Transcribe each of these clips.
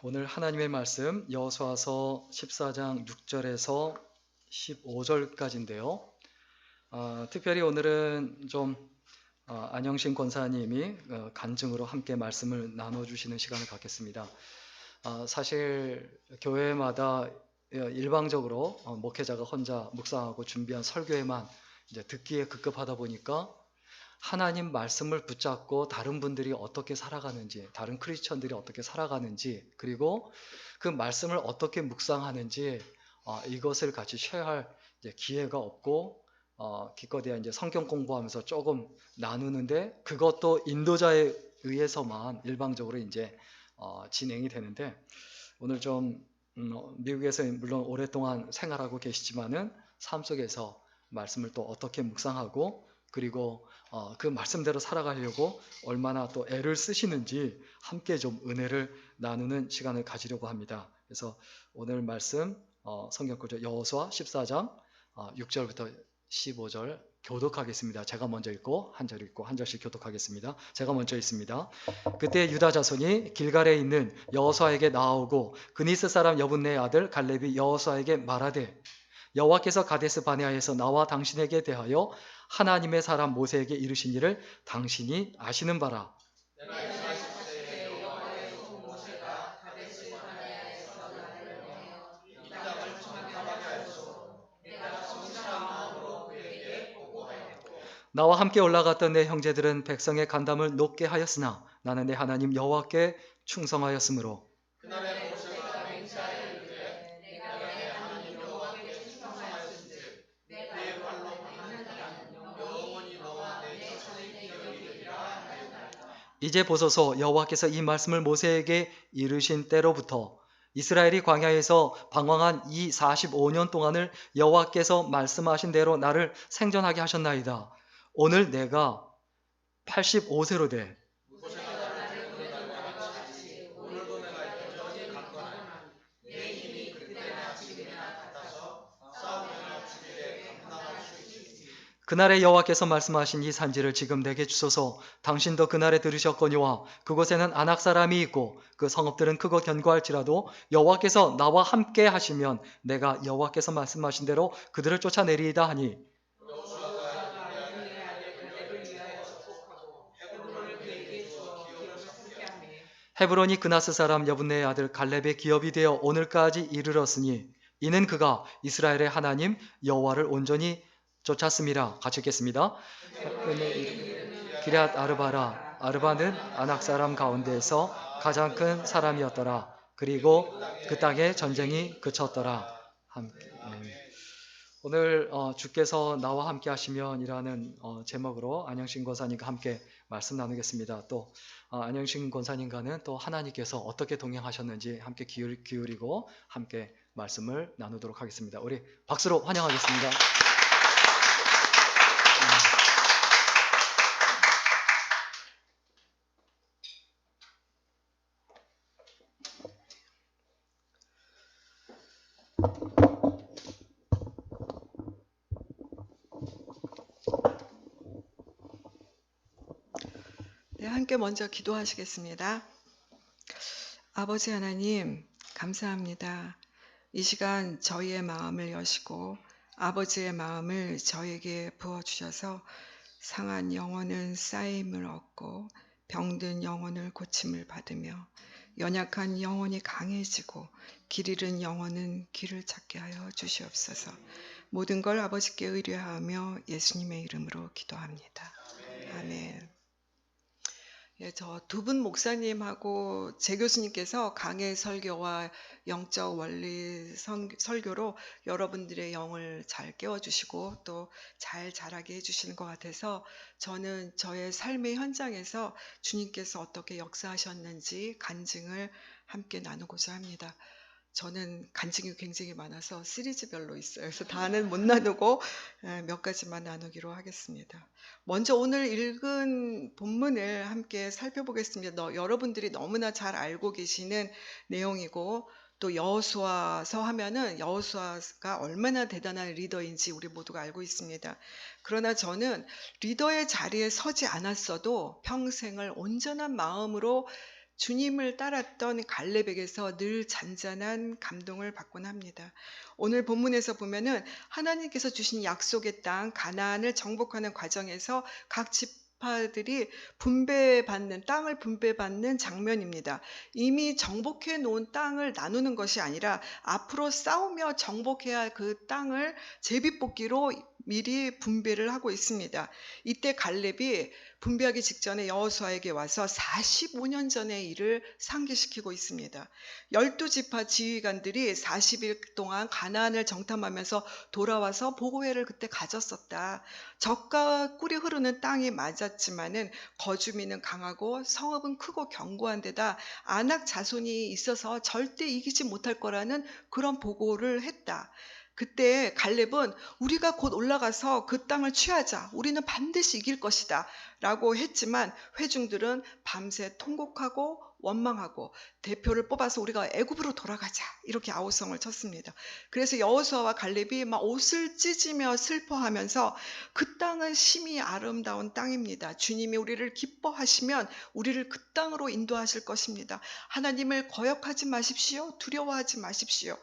오늘 하나님의 말씀 여호수아서 14장 6절에서 15절까지인데요. 특별히 오늘은 좀 안영신 권사님이 간증으로 함께 말씀을 나눠주시는 시간을 갖겠습니다. 사실 교회마다 일방적으로 목회자가 혼자 묵상하고 준비한 설교에만 이제 듣기에 급급하다 보니까 하나님 말씀을 붙잡고 다른 분들이 어떻게 살아가는지, 다른 크리스천들이 어떻게 살아가는지, 그리고 그 말씀을 어떻게 묵상하는지 이것을 같이 쉐어할 기회가 없고 기껏해야 이제 성경 공부하면서 조금 나누는데 그것도 인도자에 의해서만 일방적으로 이제 진행이 되는데 오늘 좀 미국에서 물론 오랫동안 생활하고 계시지만은 삶 속에서 말씀을 또 어떻게 묵상하고 그리고 그 말씀대로 살아가려고 얼마나 또 애를 쓰시는지 함께 좀 은혜를 나누는 시간을 가지려고 합니다. 그래서 오늘 말씀 성경 구절 여호수아 14장 6절부터 15절 교독하겠습니다. 제가 먼저 읽고 한 절 읽고 한 절씩 교독하겠습니다. 제가 먼저 읽습니다. 그때 유다 자손이 길갈에 있는 여호수아에게 나아오고 그니스 사람 여분네의 아들 갈렙이 여호수아에게 말하되 여호와께서 가데스 바네아에서 나와 당신에게 대하여 하나님의 사람 모세에게 이르신 일을 당신이 아시는 바라. 나와 함께 올라갔던 내 형제들은 백성의 간담을 높게 하였으나 나는 내 하나님 여호와께 충성하였으므로 이제 보소서 여호와께서 이 말씀을 모세에게 이르신 때로부터 이스라엘이 광야에서 방황한 이 45년 동안을 여호와께서 말씀하신 대로 나를 생존하게 하셨나이다. 오늘 내가 85세로 돼 그날에 여호와께서 말씀하신 이 산지를 지금 내게 주소서. 당신도 그날에 들으셨거니와 그곳에는 아낙 사람이 있고 그 성읍들은 크고 견고할지라도 여호와께서 나와 함께 하시면 내가 여호와께서 말씀하신 대로 그들을 쫓아내리이다 하니 헤브론이 그나스 사람 여분네의 아들 갈렙의 기업이 되어 오늘까지 이르렀으니 이는 그가 이스라엘의 하나님 여호와를 온전히 쫓았습니다. 같이 읽겠습니다. 기럇 아르바라 아르바는 아낙 사람 가운데에서 가장 큰 사람이었더라. 그리고 그 땅에 전쟁이 그쳤더라. 함께. 오늘 주께서 나와 함께 하시면 이라는 제목으로 안영신 권사님과 함께 말씀 나누겠습니다. 또 안영신 권사님과는 또 하나님께서 어떻게 동행하셨는지 함께 기울이고 함께 말씀을 나누도록 하겠습니다. 우리 박수로 환영하겠습니다. 네, 함께 먼저 기도하시겠습니다. 아버지 하나님, 감사합니다. 이 시간 저희의 마음을 여시고 아버지의 마음을 저에게 부어주셔서 상한 영혼은 쌓임을 얻고 병든 영혼을 고침을 받으며 연약한 영혼이 강해지고 길 잃은 영혼은 길을 찾게 하여 주시옵소서. 모든 걸 아버지께 의뢰하며 예수님의 이름으로 기도합니다. 아멘. 저 두 분 목사님하고 제 교수님께서 강해 설교와 영적 원리 설교로 여러분들의 영을 잘 깨워주시고 또 잘 자라게 해주시는 것 같아서 저는 저의 삶의 현장에서 주님께서 어떻게 역사하셨는지 간증을 함께 나누고자 합니다. 저는 간증이 굉장히 많아서 시리즈별로 있어요. 그래서 다는 못 나누고 몇 가지만 나누기로 하겠습니다. 먼저 오늘 읽은 본문을 함께 살펴보겠습니다. 여러분들이 너무나 잘 알고 계시는 내용이고 또 여호수아서 하면은 여호수아가 얼마나 대단한 리더인지 우리 모두가 알고 있습니다. 그러나 저는 리더의 자리에 서지 않았어도 평생을 온전한 마음으로 주님을 따랐던 갈렙에게서 늘 잔잔한 감동을 받곤 합니다. 오늘 본문에서 보면은 하나님께서 주신 약속의 땅 가나안을 정복하는 과정에서 각 지파들이 땅을 분배받는 장면입니다. 이미 정복해 놓은 땅을 나누는 것이 아니라 앞으로 싸우며 정복해야 할 그 땅을 제비뽑기로 미리 분배를 하고 있습니다. 이때 갈렙이 분배하기 직전에 여호수아에게 와서 45년 전의 일을 상기시키고 있습니다. 12지파 지휘관들이 40일 동안 가나안을 정탐하면서 돌아와서 보고회를 그때 가졌었다. 적과 꿀이 흐르는 땅이 맞았지만은 거주민은 강하고 성읍은 크고 견고한 데다 아낙 자손이 있어서 절대 이기지 못할 거라는 그런 보고를 했다. 그때 갈렙은 우리가 곧 올라가서 그 땅을 취하자. 우리는 반드시 이길 것이다. 라고 했지만 회중들은 밤새 통곡하고 원망하고 대표를 뽑아서 우리가 애굽으로 돌아가자. 이렇게 아우성을 쳤습니다. 그래서 여호수아와 갈렙이 막 옷을 찢으며 슬퍼하면서 그 땅은 심히 아름다운 땅입니다. 주님이 우리를 기뻐하시면 우리를 그 땅으로 인도하실 것입니다. 하나님을 거역하지 마십시오. 두려워하지 마십시오.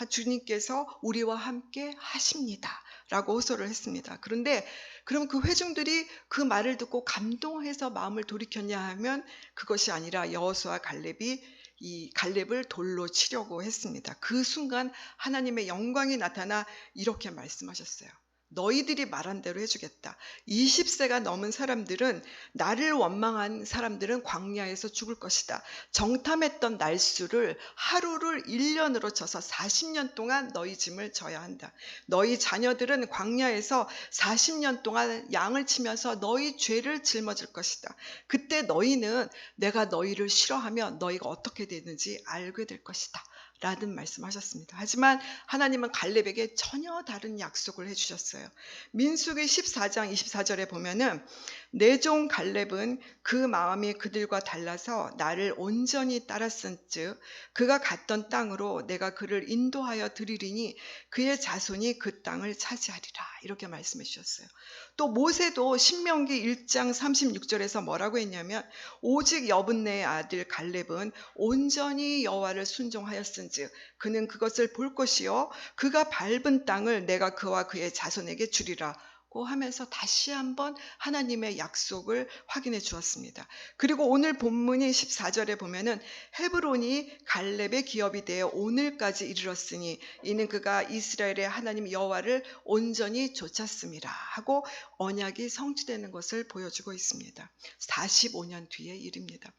주님께서 우리와 함께 하십니다. 라고 호소를 했습니다. 그런데 그럼 그 회중들이 그 말을 듣고 감동해서 마음을 돌이켰냐 하면 그것이 아니라 여호수아 갈렙이 이 갈렙을 돌로 치려고 했습니다. 그 순간 하나님의 영광이 나타나 이렇게 말씀하셨어요. 너희들이 말한 대로 해주겠다. 20세가 넘은 사람들은 나를 원망한 사람들은 광야에서 죽을 것이다. 정탐했던 날수를 하루를 1년으로 쳐서 40년 동안 너희 짐을 져야 한다. 너희 자녀들은 광야에서 40년 동안 양을 치면서 너희 죄를 짊어질 것이다. 그때 너희는 내가 너희를 싫어하면 너희가 어떻게 되는지 알게 될 것이다. 라는 말씀하셨습니다. 하지만 하나님은 갈렙에게 전혀 다른 약속을 해주셨어요. 민수기 14장 24절에 보면은 내 종 갈렙은 그 마음이 그들과 달라서 나를 온전히 따랐은즉 그가 갔던 땅으로 내가 그를 인도하여 드리리니 그의 자손이 그 땅을 차지하리라. 이렇게 말씀해 주셨어요. 또 모세도 신명기 1장 36절에서 뭐라고 했냐면 오직 여분네의 아들 갈렙은 온전히 여호와를 순종하였은즉 그는 그것을 볼 것이요 그가 밟은 땅을 내가 그와 그의 자손에게 주리라 고 하면서 다시 한번 하나님의 약속을 확인해 주었습니다. 그리고 오늘 본문이 14절에 보면은 헤브론이 갈렙의 기업이 되어 오늘까지 이르렀으니 이는 그가 이스라엘의 하나님 여호와를 온전히 좇았음이라 하고 언약이 성취되는 것을 보여주고 있습니다. 45년 뒤의 일입니다.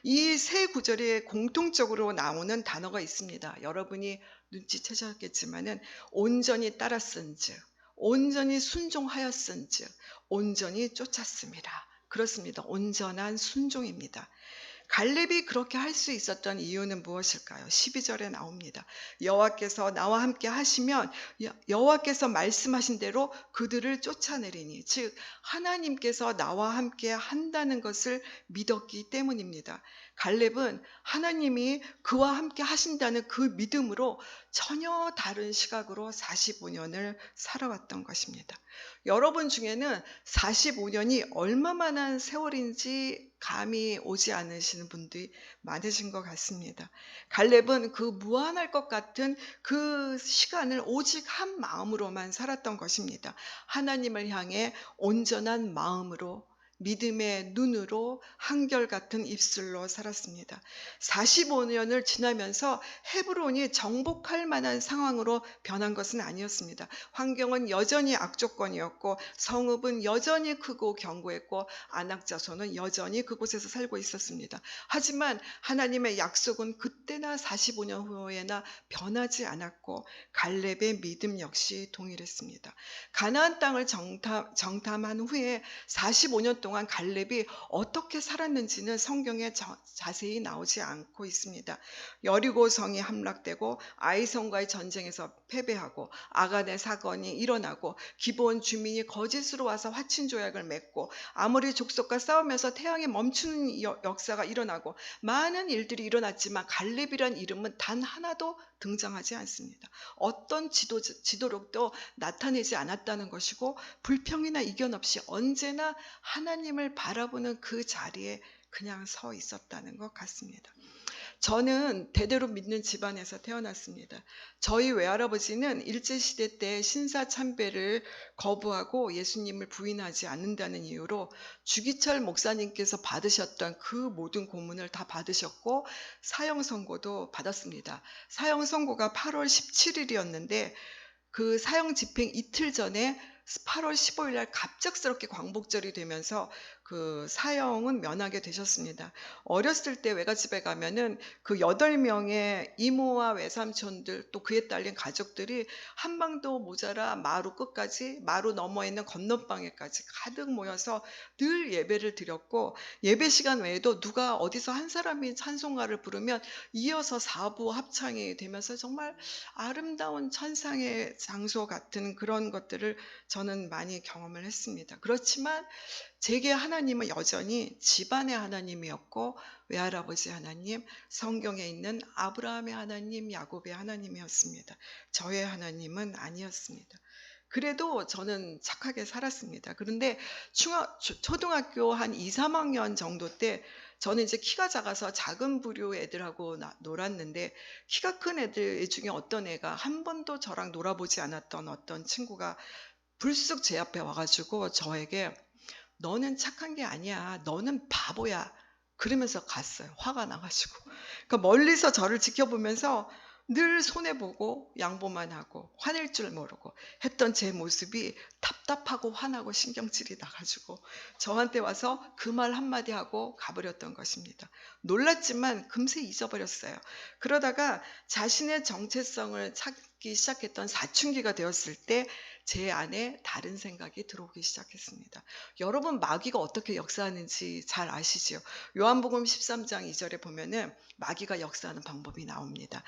이 세 구절에 공통적으로 나오는 단어가 있습니다. 여러분이 눈치채셨겠지만은 온전히 따랐은즉 온전히 순종하였은즉 온전히 쫓았습니다. 그렇습니다. 온전한 순종입니다. 갈렙이 그렇게 할 수 있었던 이유는 무엇일까요? 12절에 나옵니다. 여호와께서 나와 함께 하시면 여호와께서 말씀하신 대로 그들을 쫓아내리니 즉 하나님께서 나와 함께 한다는 것을 믿었기 때문입니다. 갈렙은 하나님이 그와 함께 하신다는 그 믿음으로 전혀 다른 시각으로 45년을 살아왔던 것입니다. 여러분 중에는 45년이 얼마만한 세월인지 감이 오지 않으시는 분들이 많으신 것 같습니다. 갈렙은 그 무한할 것 같은 그 시간을 오직 한 마음으로만 살았던 것입니다. 하나님을 향해 온전한 마음으로 믿음의 눈으로 한결같은 입술로 살았습니다. 45년을 지나면서 헤브론이 정복할 만한 상황으로 변한 것은 아니었습니다. 환경은 여전히 악조건이었고 성읍은 여전히 크고 견고했고 아낙 자손은 여전히 그곳에서 살고 있었습니다. 하지만 하나님의 약속은 그때나 45년 후에나 변하지 않았고 갈렙의 믿음 역시 동일했습니다. 가나안 땅을 정탐한 후에 45년 동안 갈렙이 어떻게 살았는지는 성경에 자세히 나오지 않고 있습니다. 여리고 성이 함락되고 아이성과의 전쟁에서 패배하고 아간의 사건이 일어나고 기브온 주민이 거짓으로 와서 화친 조약을 맺고 아모리 족속과 싸우면서 태양이 멈추는 역사가 일어나고 많은 일들이 일어났지만 갈렙이란 이름은 단 하나도 등장하지 않습니다. 어떤 지도력도 나타내지 않았다는 것이고 불평이나 이견 없이 언제나 하나님을 바라보는 그 자리에 그냥 서 있었다는 것 같습니다. 저는 대대로 믿는 집안에서 태어났습니다. 저희 외할아버지는 일제시대 때 신사참배를 거부하고 예수님을 부인하지 않는다는 이유로 주기철 목사님께서 받으셨던 그 모든 고문을 다 받으셨고 사형선고도 받았습니다. 사형선고가 8월 17일이었는데 그 사형 집행 이틀 전에 8월 15일 날 갑작스럽게 광복절이 되면서 그 사형은 면하게 되셨습니다. 어렸을 때 외갓집에 가면은 그 8명의 이모와 외삼촌들 또 그에 딸린 가족들이 한방도 모자라 마루 끝까지 마루 너머에 있는 건너방에까지 가득 모여서 늘 예배를 드렸고 예배 시간 외에도 누가 어디서 한 사람이 찬송가를 부르면 이어서 사부 합창이 되면서 정말 아름다운 천상의 장소 같은 그런 것들을 저는 많이 경험을 했습니다. 그렇지만 제게 하나님은 여전히 집안의 하나님이었고 외할아버지 하나님, 성경에 있는 아브라함의 하나님, 야곱의 하나님이었습니다. 저의 하나님은 아니었습니다. 그래도 저는 착하게 살았습니다. 그런데 초등학교 한 2, 3학년 정도 때 저는 이제 키가 작아서 작은 부류 애들하고 놀았는데 키가 큰 애들 중에 어떤 애가 한 번도 저랑 놀아보지 않았던 어떤 친구가 불쑥 제 앞에 와가지고 저에게 너는 착한 게 아니야. 너는 바보야. 그러면서 갔어요. 화가 나가지고. 그러니까 멀리서 저를 지켜보면서 늘 손해보고 양보만 하고 화낼 줄 모르고 했던 제 모습이 답답하고 화나고 신경질이 나가지고 저한테 와서 그 말 한마디 하고 가버렸던 것입니다. 놀랐지만 금세 잊어버렸어요. 그러다가 자신의 정체성을 찾기 시작했던 사춘기가 되었을 때 제 안에 다른 생각이 들어오기 시작했습니다. 여러분 마귀가 어떻게 역사하는지 잘 아시죠? 요한복음 13장 2절에 보면은 마귀가 역사하는 방법이 나옵니다.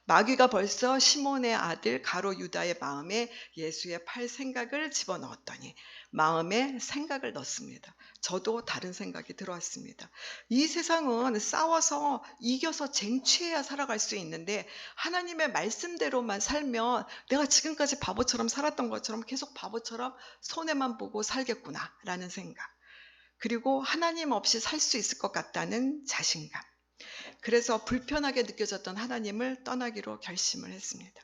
마귀가 벌써 시몬의 아들 가롯 유다의 마음에 예수의 팔 생각을 집어넣었더니 마음에 생각을 넣습니다. 저도 다른 생각이 들어왔습니다. 이 세상은 싸워서 이겨서 쟁취해야 살아갈 수 있는데 하나님의 말씀대로만 살면 내가 지금까지 바보처럼 살았던 것처럼 계속 바보처럼 손해만 보고 살겠구나 라는 생각, 그리고 하나님 없이 살 수 있을 것 같다는 자신감, 그래서 불편하게 느껴졌던 하나님을 떠나기로 결심을 했습니다.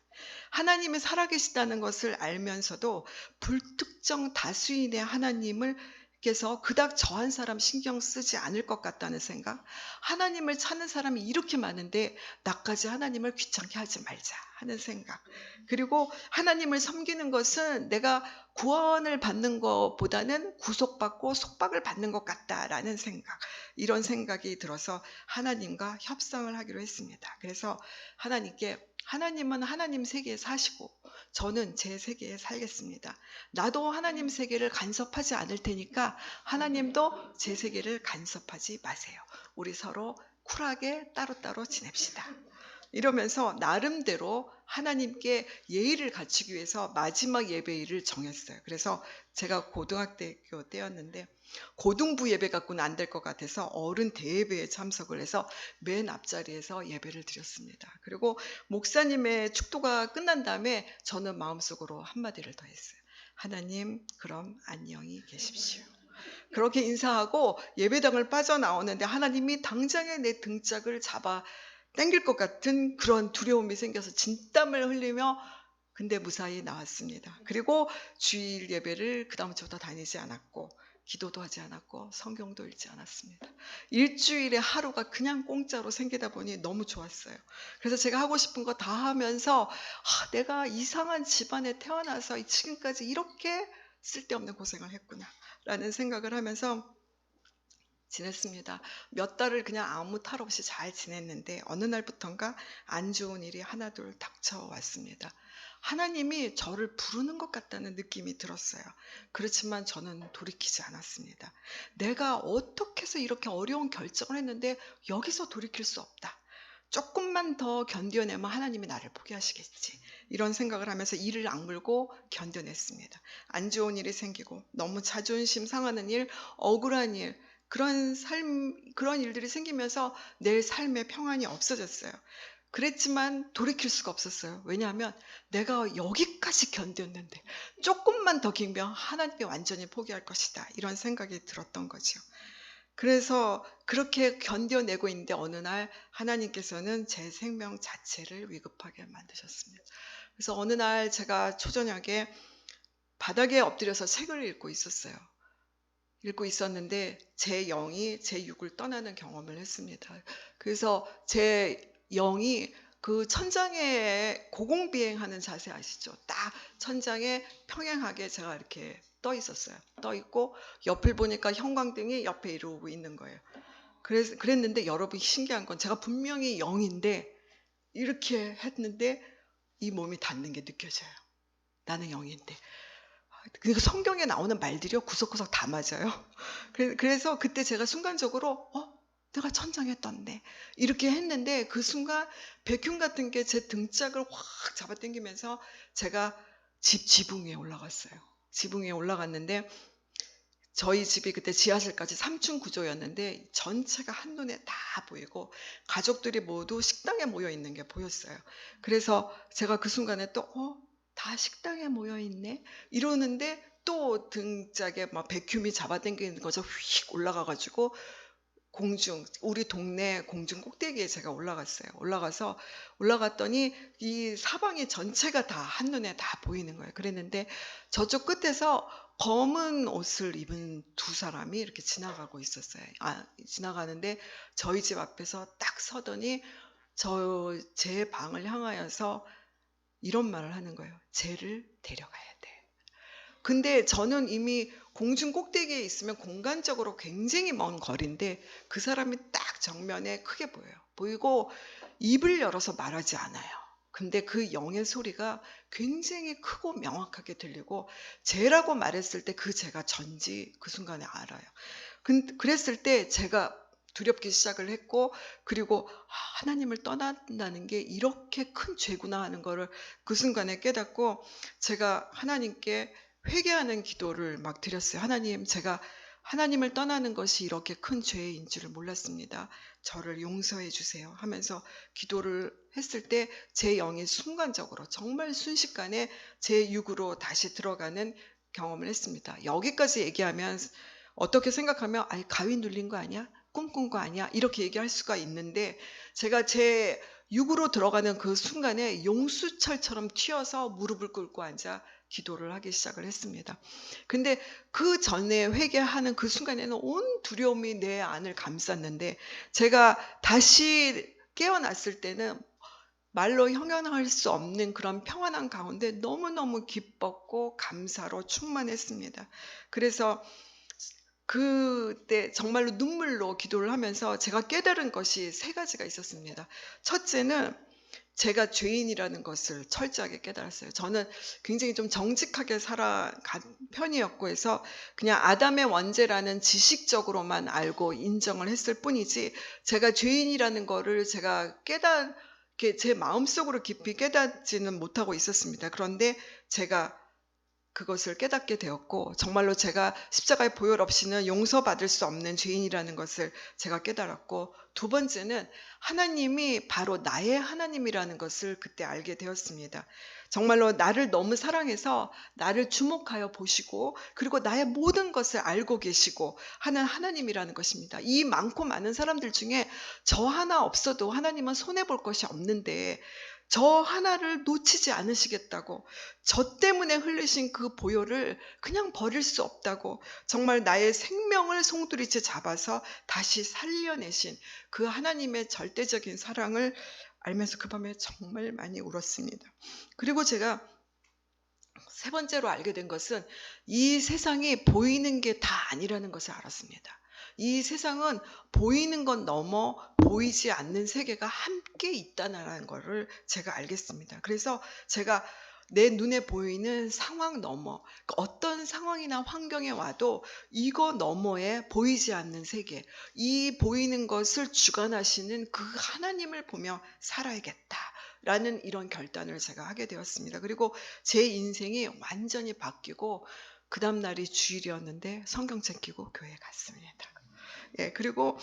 하나님이 살아계시다는 것을 알면서도 불특정 다수인의 하나님을 께서 그닥 저 한 사람 신경 쓰지 않을 것 같다는 생각, 하나님을 찾는 사람이 이렇게 많은데 나까지 하나님을 귀찮게 하지 말자 하는 생각, 그리고 하나님을 섬기는 것은 내가 구원을 받는 것보다는 구속받고 속박을 받는 것 같다라는 생각, 이런 생각이 들어서 하나님과 협상을 하기로 했습니다. 그래서 하나님께 하나님은 하나님 세계에 사시고 저는 제 세계에 살겠습니다. 나도 하나님 세계를 간섭하지 않을 테니까 하나님도 제 세계를 간섭하지 마세요. 우리 서로 쿨하게 따로따로 지냅시다. 이러면서 나름대로 하나님께 예의를 갖추기 위해서 마지막 예배일을 정했어요. 그래서 제가 고등학교 때였는데 고등부 예배 갖고는 안 될 것 같아서 어른 대예배에 참석을 해서 맨 앞자리에서 예배를 드렸습니다. 그리고 목사님의 축도가 끝난 다음에 저는 마음속으로 한마디를 더 했어요. 하나님, 그럼 안녕히 계십시오. 그렇게 인사하고 예배당을 빠져나오는데 하나님이 당장에 내 등짝을 잡아 당길 것 같은 그런 두려움이 생겨서 진땀을 흘리며 근데 무사히 나왔습니다. 그리고 주일 예배를 그 다음부터 다니지 않았고 기도도 하지 않았고 성경도 읽지 않았습니다. 일주일에 하루가 그냥 공짜로 생기다 보니 너무 좋았어요. 그래서 제가 하고 싶은 거 다 하면서 내가 이상한 집안에 태어나서 지금까지 이렇게 쓸데없는 고생을 했구나 라는 생각을 하면서 지냈습니다. 몇 달을 그냥 아무 탈 없이 잘 지냈는데 어느 날부턴가 안 좋은 일이 하나둘 닥쳐왔습니다. 하나님이 저를 부르는 것 같다는 느낌이 들었어요. 그렇지만 저는 돌이키지 않았습니다. 내가 어떻게 해서 이렇게 어려운 결정을 했는데 여기서 돌이킬 수 없다. 조금만 더 견뎌내면 하나님이 나를 포기하시겠지. 이런 생각을 하면서 이를 악물고 견뎌냈습니다. 안 좋은 일이 생기고 너무 자존심 상하는 일, 억울한 일, 그런 일들이 생기면서 내 삶의 평안이 없어졌어요. 그랬지만 돌이킬 수가 없었어요. 왜냐하면 내가 여기까지 견뎠는데 조금만 더 길면 하나님께 완전히 포기할 것이다. 이런 생각이 들었던 거죠. 그래서 그렇게 견뎌내고 있는데 어느 날 하나님께서는 제 생명 자체를 위급하게 만드셨습니다. 그래서 어느 날 제가 초저녁에 바닥에 엎드려서 책을 읽고 있었어요. 읽고 있었는데 제 영이 제 육을 떠나는 경험을 했습니다. 그래서 제 영이 그 천장에 고공비행하는 자세 아시죠? 딱 천장에 평행하게 제가 이렇게 떠 있었어요. 떠 있고 옆을 보니까 형광등이 옆에 이러고 있는 거예요. 그랬는데 여러분이 신기한 건 제가 분명히 영인데 이렇게 했는데 이 몸이 닿는 게 느껴져요. 나는 영인데. 그리고 성경에 나오는 말들이요 구석구석 다 맞아요. 그래서 그때 제가 순간적으로 내가 천장에 떴네 이렇게 했는데 그 순간 백흉 같은 게 제 등짝을 확 잡아당기면서 제가 지붕 위에 올라갔어요. 지붕 위에 올라갔는데 저희 집이 그때 지하실까지 3층 구조였는데 전체가 한눈에 다 보이고 가족들이 모두 식당에 모여 있는 게 보였어요. 그래서 제가 그 순간에 또 다 식당에 모여 있네 이러는데 또 등짝에 막 백큐미 잡아당기는 거죠. 휙 올라가가지고 우리 동네 공중 꼭대기에 제가 올라갔어요. 올라갔더니 이 사방이 전체가 다 한눈에 다 보이는 거예요. 그랬는데 저쪽 끝에서 검은 옷을 입은 두 사람이 이렇게 지나가고 있었어요. 지나가는데 저희 집 앞에서 딱 서더니 제 방을 향하여서 이런 말을 하는 거예요. 쟤를 데려가야 돼. 근데 저는 이미 공중 꼭대기에 있으면 공간적으로 굉장히 먼 거리인데 그 사람이 딱 정면에 크게 보여요. 보이고 입을 열어서 말하지 않아요. 근데 그 영의 소리가 굉장히 크고 명확하게 들리고 쟤라고 말했을 때 그 쟤가 전지 그 순간에 알아요. 그랬을 때 제가 두렵기 시작을 했고 그리고 하나님을 떠난다는 게 이렇게 큰 죄구나 하는 거를 그 순간에 깨닫고 제가 하나님께 회개하는 기도를 막 드렸어요. 하나님, 제가 하나님을 떠나는 것이 이렇게 큰 죄인 줄을 몰랐습니다. 저를 용서해 주세요 하면서 기도를 했을 때 제 영이 순간적으로 정말 순식간에 제 육으로 다시 들어가는 경험을 했습니다. 여기까지 얘기하면 어떻게 생각하면 가위 눌린 거 아니야? 꿈꾼 거 아니야? 이렇게 얘기할 수가 있는데 제가 제 육으로 들어가는 그 순간에 용수철처럼 튀어서 무릎을 꿇고 앉아 기도를 하기 시작을 했습니다. 근데 그 전에 회개하는 그 순간에는 온 두려움이 내 안을 감쌌는데 제가 다시 깨어났을 때는 말로 형용할 수 없는 그런 평안한 가운데 너무너무 기뻤고 감사로 충만했습니다. 그래서 그때 정말로 눈물로 기도를 하면서 제가 깨달은 것이 3가지가 있었습니다. 첫째는 제가 죄인이라는 것을 철저하게 깨달았어요. 저는 굉장히 좀 정직하게 살아간 편이었고 해서 그냥 아담의 원죄라는 지식적으로만 알고 인정을 했을 뿐이지 제가 죄인이라는 거를 제가 제 마음속으로 깊이 깨닫지는 못하고 있었습니다. 그런데 제가 그것을 깨닫게 되었고 정말로 제가 십자가의 보혈 없이는 용서받을 수 없는 죄인이라는 것을 제가 깨달았고 두 번째는 하나님이 바로 나의 하나님이라는 것을 그때 알게 되었습니다. 정말로 나를 너무 사랑해서 나를 주목하여 보시고 그리고 나의 모든 것을 알고 계시고 하는 하나님이라는 것입니다. 이 많고 많은 사람들 중에 저 하나 없어도 하나님은 손해볼 것이 없는데 저 하나를 놓치지 않으시겠다고 저 때문에 흘리신 그 보혈을 그냥 버릴 수 없다고 정말 나의 생명을 송두리째 잡아서 다시 살려내신 그 하나님의 절대적인 사랑을 알면서 그 밤에 정말 많이 울었습니다. 그리고 제가 3번째로 알게 된 것은 이 세상이 보이는 게 다 아니라는 것을 알았습니다. 이 세상은 보이는 것 넘어 보이지 않는 세계가 함께 있다는 것을 제가 알겠습니다. 그래서 제가 내 눈에 보이는 상황 넘어 어떤 상황이나 환경에 와도 이거 너머에 보이지 않는 세계, 이 보이는 것을 주관하시는 그 하나님을 보며 살아야겠다라는 이런 결단을 제가 하게 되었습니다. 그리고 제 인생이 완전히 바뀌고 그 다음 날이 주일이었는데 성경책 끼고 교회 갔습니다. 그리고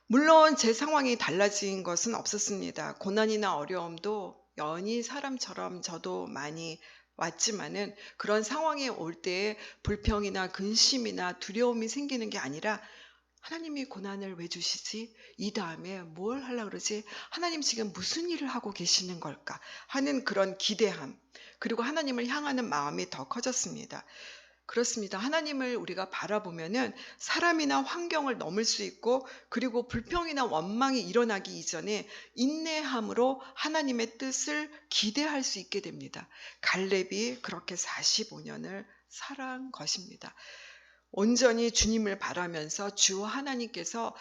물론 제 상황이 달라진 것은 없었습니다. 고난이나 어려움도 연히 사람처럼 저도 많이 왔지만은 그런 상황이 올 때에 불평이나 근심이나 두려움이 생기는 게 아니라 하나님이 고난을 왜 주시지? 이 다음에 뭘 하려고 그러지? 하나님 지금 무슨 일을 하고 계시는 걸까? 하는 그런 기대함, 그리고 하나님을 향하는 마음이 더 커졌습니다. 그렇습니다. 하나님을 우리가 바라보면은 사람이나 환경을 넘을 수 있고, 그리고 불평이나 원망이 일어나기 이전에 인내함으로 하나님의 뜻을 기대할 수 있게 됩니다. 갈렙이 그렇게 45년을 살아온 것입니다. 온전히 주님을 바라면서 주 하나님께서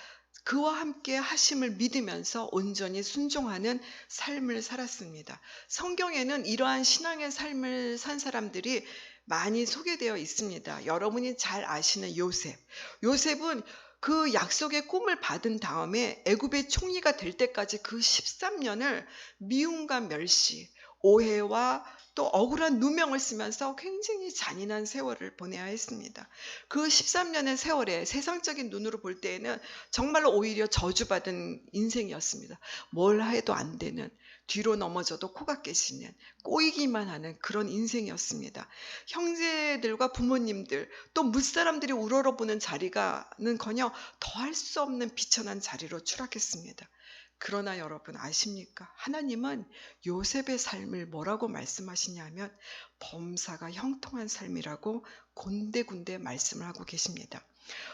그와 함께 하심을 믿으면서 온전히 순종하는 삶을 살았습니다. 성경에는 이러한 신앙의 삶을 산 사람들이 많이 소개되어 있습니다. 여러분이 잘 아시는 요셉. 요셉은 그 약속의 꿈을 받은 다음에 애굽의 총리가 될 때까지 그 13년을 미움과 멸시, 오해와 또 억울한 누명을 쓰면서 굉장히 잔인한 세월을 보내야 했습니다. 그 13년의 세월에 세상적인 눈으로 볼 때에는 정말로 오히려 저주받은 인생이었습니다. 뭘 해도 안 되는, 뒤로 넘어져도 코가 깨지는, 꼬이기만 하는 그런 인생이었습니다. 형제들과 부모님들, 또 무사람들이 우러러보는 자리가는커녕 더할 수 없는 비천한 자리로 추락했습니다. 그러나 여러분 아십니까? 하나님은 요셉의 삶을 뭐라고 말씀하시냐면 범사가 형통한 삶이라고 군데군데 말씀을 하고 계십니다.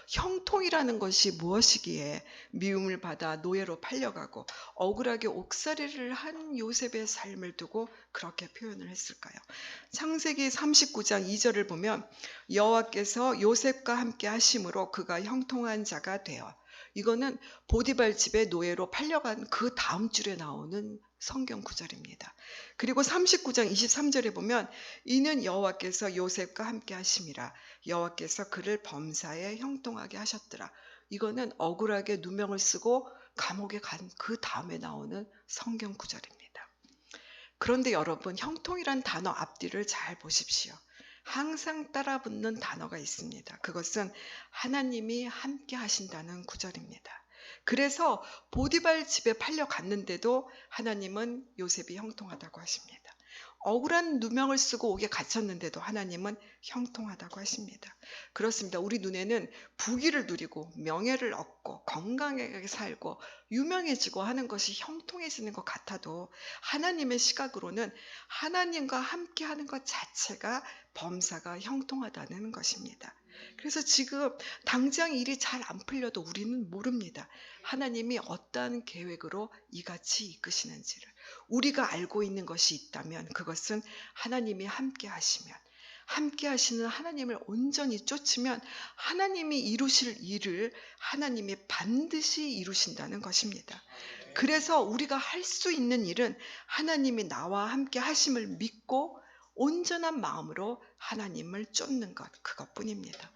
형통이라는 것이 무엇이기에 미움을 받아 노예로 팔려가고 억울하게 옥살이를 한 요셉의 삶을 두고 그렇게 표현을 했을까요? 창세기 39장 2절을 보면 여호와께서 요셉과 함께 하심으로 그가 형통한 자가 되어, 이거는 보디발 집의 노예로 팔려간 그 다음 줄에 나오는 성경 구절입니다. 그리고 39장 23절에 보면 이는 여호와께서 요셉과 함께 하심이라 여호와께서 그를 범사에 형통하게 하셨더라. 이거는 억울하게 누명을 쓰고 감옥에 간 그 다음에 나오는 성경 구절입니다. 그런데 여러분, 형통이란 단어 앞뒤를 잘 보십시오. 항상 따라붙는 단어가 있습니다. 그것은 하나님이 함께 하신다는 구절입니다. 그래서 보디발 집에 팔려갔는데도 하나님은 요셉이 형통하다고 하십니다. 억울한 누명을 쓰고 옥에 갇혔는데도 하나님은 형통하다고 하십니다. 그렇습니다. 우리 눈에는 부귀를 누리고 명예를 얻고 건강하게 살고 유명해지고 하는 것이 형통해지는 것 같아도 하나님의 시각으로는 하나님과 함께 하는 것 자체가 범사가 형통하다는 것입니다. 그래서 지금 당장 일이 잘 안 풀려도 우리는 모릅니다. 하나님이 어떠한 계획으로 이같이 이끄시는지를. 우리가 알고 있는 것이 있다면 그것은 하나님이 함께 하시면, 함께 하시는 하나님을 온전히 쫓으면 하나님이 이루실 일을 하나님이 반드시 이루신다는 것입니다. 그래서 우리가 할 수 있는 일은 하나님이 나와 함께 하심을 믿고 온전한 마음으로 하나님을 쫓는 것, 그것뿐입니다.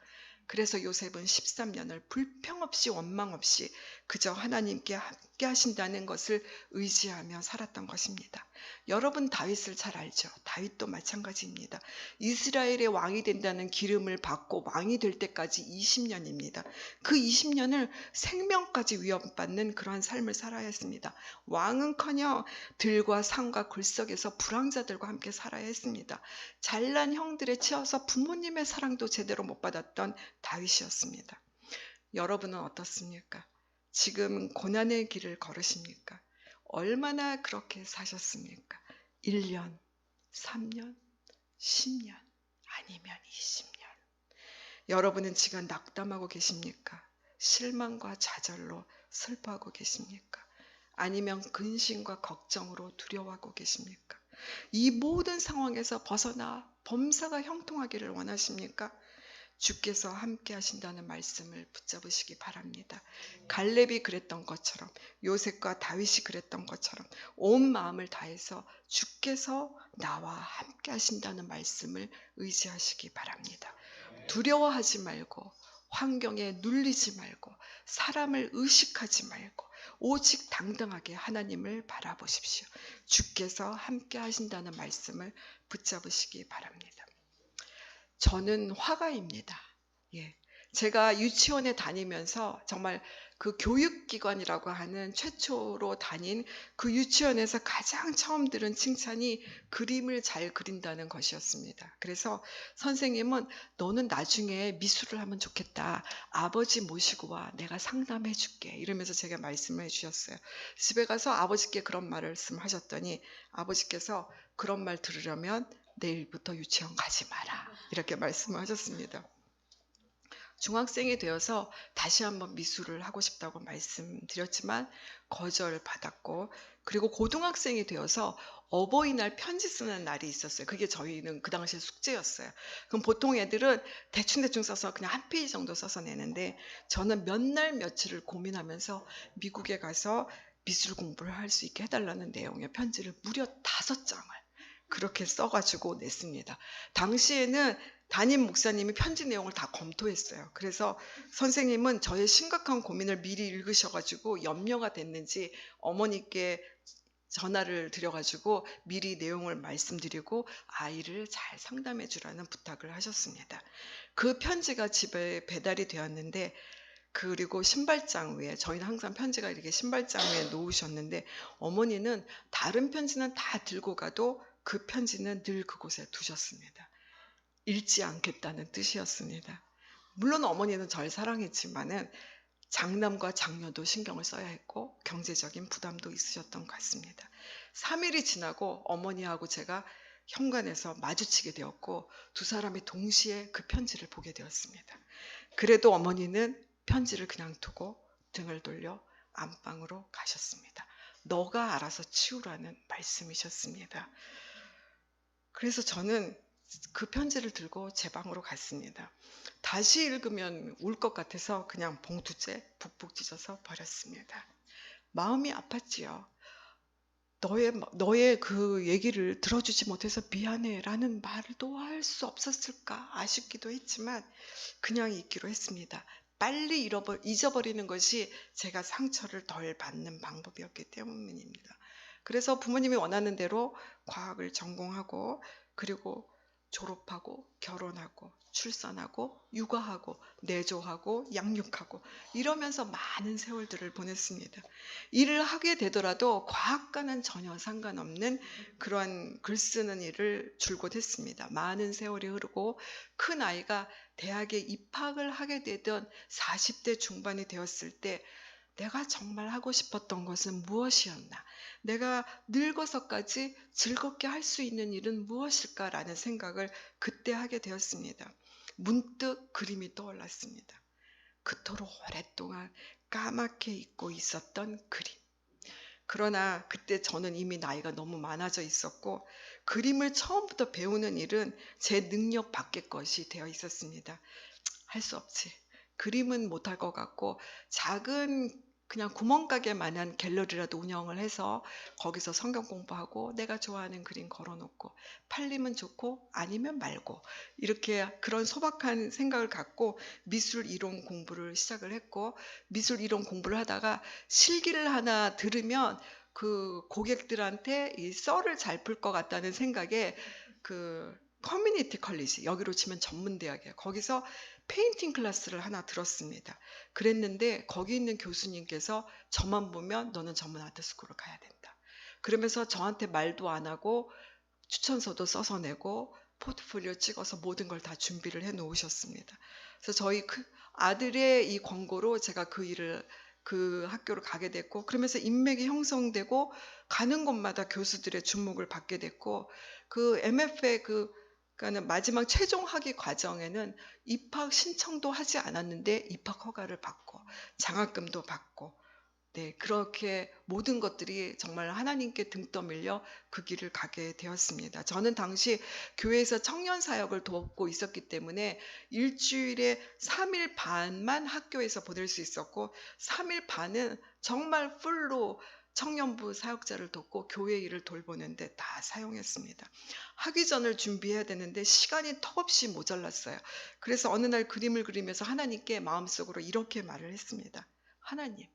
그래서 요셉은 13년을 불평 없이 원망 없이 그저 하나님께 함께 하신다는 것을 의지하며 살았던 것입니다. 여러분 다윗을 잘 알죠? 다윗도 마찬가지입니다. 이스라엘의 왕이 된다는 기름을 받고 왕이 될 때까지 20년입니다. 그 20년을 생명까지 위협받는 그러한 삶을 살아야 했습니다. 왕은커녕 들과 상과 굴석에서 불황자들과 함께 살아야 했습니다. 잘난 형들에 치여서 부모님의 사랑도 제대로 못 받았던 다윗이었습니다. 여러분은 어떻습니까? 지금 고난의 길을 걸으십니까? 얼마나 그렇게 사셨습니까? 1년, 3년, 10년, 아니면 20년. 여러분은 지금 낙담하고 계십니까? 실망과 좌절로 슬퍼하고 계십니까? 아니면 근심과 걱정으로 두려워하고 계십니까? 이 모든 상황에서 벗어나 범사가 형통하기를 원하십니까? 주께서 함께 하신다는 말씀을 붙잡으시기 바랍니다. 갈렙이 그랬던 것처럼, 요셉과 다윗이 그랬던 것처럼 온 마음을 다해서 주께서 나와 함께 하신다는 말씀을 의지하시기 바랍니다. 두려워하지 말고, 환경에 눌리지 말고, 사람을 의식하지 말고 오직 당당하게 하나님을 바라보십시오. 주께서 함께 하신다는 말씀을 붙잡으시기 바랍니다. 저는 화가입니다. 제가 유치원에 다니면서 정말 그 교육기관이라고 하는 최초로 다닌 그 유치원에서 가장 처음 들은 칭찬이 그림을 잘 그린다는 것이었습니다. 그래서 선생님은 너는 나중에 미술을 하면 좋겠다. 아버지 모시고 와. 내가 상담해 줄게. 이러면서 제가 말씀을 해 주셨어요. 집에 가서 아버지께 그런 말씀하셨더니 아버지께서 그런 말 들으려면 내일부터 유치원 가지 마라. 이렇게 말씀하셨습니다. 중학생이 되어서 다시 한번 미술을 하고 싶다고 말씀드렸지만 거절받았고, 그리고 고등학생이 되어서 어버이날 편지 쓰는 날이 있었어요. 그게 저희는 그 당시에 숙제였어요. 그럼 보통 애들은 대충대충 써서 그냥 한 페이지 정도 써서 내는데 저는 몇 날 며칠을 고민하면서 미국에 가서 미술 공부를 할 수 있게 해달라는 내용의 편지를 무려 5장을 그렇게 써가지고 냈습니다. 당시에는 담임 목사님이 편지 내용을 다 검토했어요. 그래서 선생님은 저의 심각한 고민을 미리 읽으셔가지고 염려가 됐는지 어머니께 전화를 드려가지고 미리 내용을 말씀드리고 아이를 잘 상담해 주라는 부탁을 하셨습니다. 그 편지가 집에 배달이 되었는데, 그리고 신발장 위에, 저희는 항상 편지가 이렇게 신발장 위에 놓으셨는데 어머니는 다른 편지는 다 들고 가도 그 편지는 늘 그곳에 두셨습니다. 읽지 않겠다는 뜻이었습니다. 물론 어머니는 절 사랑했지만은 장남과 장녀도 신경을 써야 했고 경제적인 부담도 있으셨던 것 같습니다. 3일이 지나고 어머니하고 제가 현관에서 마주치게 되었고 두 사람이 동시에 그 편지를 보게 되었습니다. 그래도 어머니는 편지를 그냥 두고 등을 돌려 안방으로 가셨습니다. 너가 알아서 치우라는 말씀이셨습니다. 그래서 저는 그 편지를 들고 제 방으로 갔습니다. 다시 읽으면 울 것 같아서 그냥 봉투째 북북 찢어서 버렸습니다. 마음이 아팠지요. 너의 그 얘기를 들어주지 못해서 미안해 라는 말도 할 수 없었을까 아쉽기도 했지만 그냥 잊기로 했습니다. 빨리 잊어버리는 것이 제가 상처를 덜 받는 방법이었기 때문입니다. 그래서 부모님이 원하는 대로 과학을 전공하고, 그리고 졸업하고, 결혼하고, 출산하고, 육아하고, 내조하고, 양육하고 이러면서 많은 세월들을 보냈습니다. 일을 하게 되더라도 과학과는 전혀 상관없는 그런 글 쓰는 일을 줄곧 했습니다. 많은 세월이 흐르고 큰 아이가 대학에 입학을 하게 되던 40대 중반이 되었을 때 내가 정말 하고 싶었던 것은 무엇이었나? 내가 늙어서까지 즐겁게 할 수 있는 일은 무엇일까라는 생각을 그때 하게 되었습니다. 문득 그림이 떠올랐습니다. 그토록 오랫동안 까맣게 잊고 있었던 그림. 그러나 그때 저는 이미 나이가 너무 많아져 있었고 그림을 처음부터 배우는 일은 제 능력 밖의 것이 되어 있었습니다. 할 수 없지. 그림은 못할 것 같고 작은 그냥 구멍가게만한 갤러리라도 운영을 해서 거기서 성경 공부하고 내가 좋아하는 그림 걸어놓고 팔리면 좋고 아니면 말고 이렇게 그런 소박한 생각을 갖고 미술 이론 공부를 시작을 했고, 미술 이론 공부를 하다가 실기를 하나 들으면 그 고객들한테 이 썰을 잘 풀 것 같다는 생각에 그 커뮤니티 컬리지, 여기로 치면 전문대학이에요. 거기서 페인팅 클래스를 하나 들었습니다. 그랬는데 거기 있는 교수님께서 저만 보면 너는 전문 아트스쿨을 가야 된다. 그러면서 저한테 말도 안 하고 추천서도 써서 내고 포트폴리오 찍어서 모든 걸 다 준비를 해 놓으셨습니다. 그래서 저희 아들의 이 권고로 제가 그 학교를 가게 됐고, 그러면서 인맥이 형성되고 가는 곳마다 교수들의 주목을 받게 됐고, 그 MFA 그러니까는 마지막 최종 학위 과정에는 입학 신청도 하지 않았는데 입학 허가를 받고 장학금도 받고, 네, 그렇게 모든 것들이 정말 하나님께 등 떠밀려 그 길을 가게 되었습니다. 저는 당시 교회에서 청년 사역을 돕고 있었기 때문에 일주일에 3일 반만 학교에서 보낼 수 있었고 3일 반은 정말 풀로 청년부 사역자를 돕고 교회 일을 돌보는데 다 사용했습니다. 학위전을 준비해야 되는데 시간이 턱없이 모자랐어요. 그래서 어느 날 그림을 그리면서 하나님께 마음속으로 이렇게 말을 했습니다. 하나님,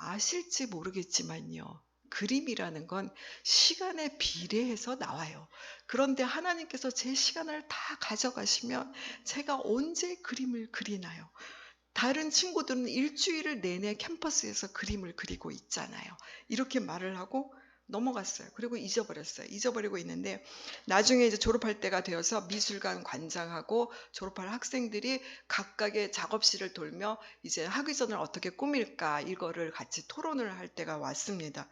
아실지 모르겠지만요, 그림이라는 건 시간에 비례해서 나와요. 그런데 하나님께서 제 시간을 다 가져가시면 제가 언제 그림을 그리나요? 다른 친구들은 일주일을 내내 캠퍼스에서 그림을 그리고 있잖아요. 이렇게 말을 하고 넘어갔어요. 그리고 잊어버렸어요. 잊어버리고 있는데 나중에 이제 졸업할 때가 되어서 미술관 관장하고 졸업할 학생들이 각각의 작업실을 돌며 이제 학위전을 어떻게 꾸밀까 이거를 같이 토론을 할 때가 왔습니다.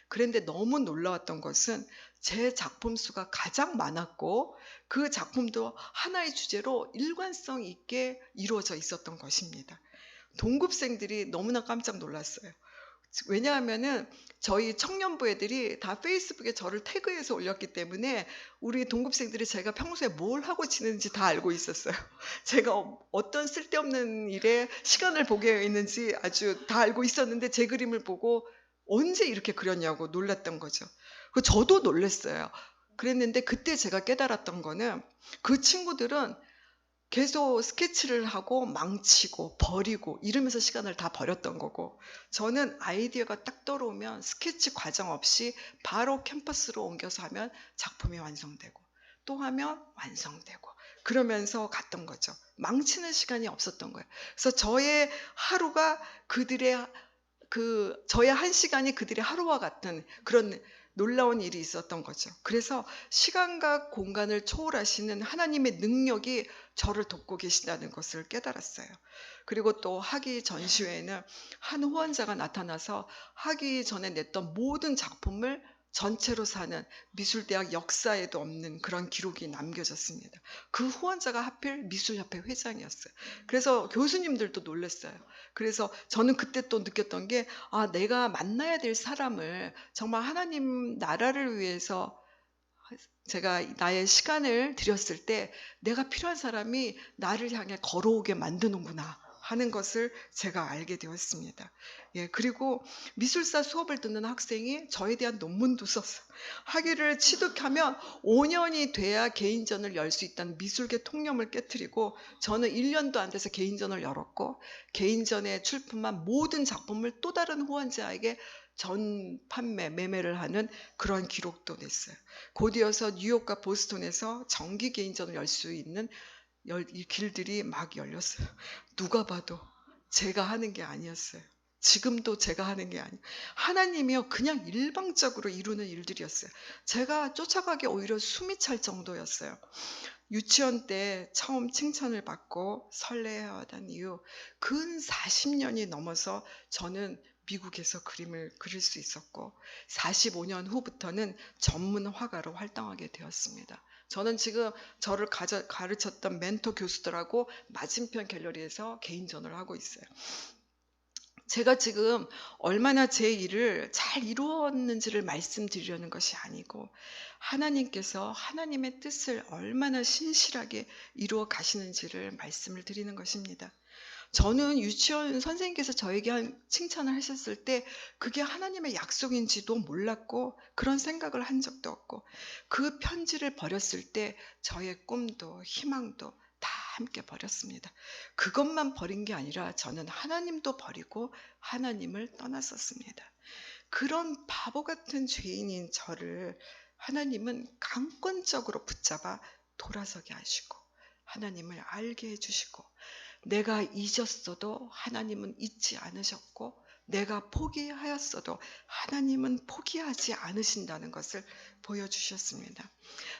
그런데 너무 놀라웠던 것은 제 작품 수가 가장 많았고 그 작품도 하나의 주제로 일관성 있게 이루어져 있었던 것입니다. 동급생들이 너무나 깜짝 놀랐어요. 왜냐하면은 저희 청년부 애들이 다 페이스북에 저를 태그해서 올렸기 때문에 우리 동급생들이 제가 평소에 뭘 하고 지내는지 다 알고 있었어요. 제가 어떤 쓸데없는 일에 시간을 보게 있는지 아주 다 알고 있었는데 제 그림을 보고 언제 이렇게 그렸냐고 놀랐던 거죠. 저도 놀랐어요. 그랬는데 그때 제가 깨달았던 거는 그 친구들은 계속 스케치를 하고 망치고 버리고 이러면서 시간을 다 버렸던 거고 저는 아이디어가 딱 떠오르면 스케치 과정 없이 바로 캠퍼스로 옮겨서 하면 작품이 완성되고 또 하면 완성되고 그러면서 갔던 거죠. 망치는 시간이 없었던 거예요. 그래서 저의 하루가 저의 한 시간이 그들의 하루와 같은 그런 놀라운 일이 있었던 거죠. 그래서 시간과 공간을 초월하시는 하나님의 능력이 저를 돕고 계신다는 것을 깨달았어요. 그리고 또 학위 전시회에는 한 후원자가 나타나서 학위 전에 냈던 모든 작품을 전체로 사는 미술대학 역사에도 없는 그런 기록이 남겨졌습니다. 그 후원자가 하필 미술협회 회장이었어요. 그래서 교수님들도 놀랐어요. 그래서 저는 그때 또 느꼈던 게 내가 만나야 될 사람을 정말 하나님 나라를 위해서 제가 나의 시간을 들였을 때 내가 필요한 사람이 나를 향해 걸어오게 만드는구나 하는 것을 제가 알게 되었습니다. 예, 그리고 미술사 수업을 듣는 학생이 저에 대한 논문도 썼어요. 학위를 취득하면 5년이 돼야 개인전을 열 수 있다는 미술계 통념을 깨트리고 저는 1년도 안 돼서 개인전을 열었고 개인전에 출품한 모든 작품을 또 다른 후원자에게 전 판매, 매매를 하는 그런 기록도 냈어요. 곧이어서 뉴욕과 보스턴에서 정기 개인전을 열 수 있는 이 길들이 막 열렸어요. 누가 봐도 제가 하는 게 아니었어요. 지금도 제가 하는 게 아니에요. 하나님이요 그냥 일방적으로 이루는 일들이었어요. 제가 쫓아가기 오히려 숨이 찰 정도였어요. 유치원 때 처음 칭찬을 받고 설레하던 이후 근 40년이 넘어서 저는 미국에서 그림을 그릴 수 있었고 45년 후부터는 전문 화가로 활동하게 되었습니다. 저는 지금 저를 가르쳤던 멘토 교수들하고 맞은편 갤러리에서 개인전을 하고 있어요. 제가 지금 얼마나 제 일을 잘 이루었는지를 말씀드리려는 것이 아니고 하나님께서 하나님의 뜻을 얼마나 신실하게 이루어 가시는지를 말씀을 드리는 것입니다. 저는 유치원 선생님께서 저에게 한 칭찬을 하셨을 때 그게 하나님의 약속인지도 몰랐고 그런 생각을 한 적도 없고 그 편지를 버렸을 때 저의 꿈도 희망도 다 함께 버렸습니다. 그것만 버린 게 아니라 저는 하나님도 버리고 하나님을 떠났었습니다. 그런 바보 같은 죄인인 저를 하나님은 강권적으로 붙잡아 돌아서게 하시고 하나님을 알게 해주시고 내가 잊었어도 하나님은 잊지 않으셨고 내가 포기하였어도 하나님은 포기하지 않으신다는 것을 보여주셨습니다.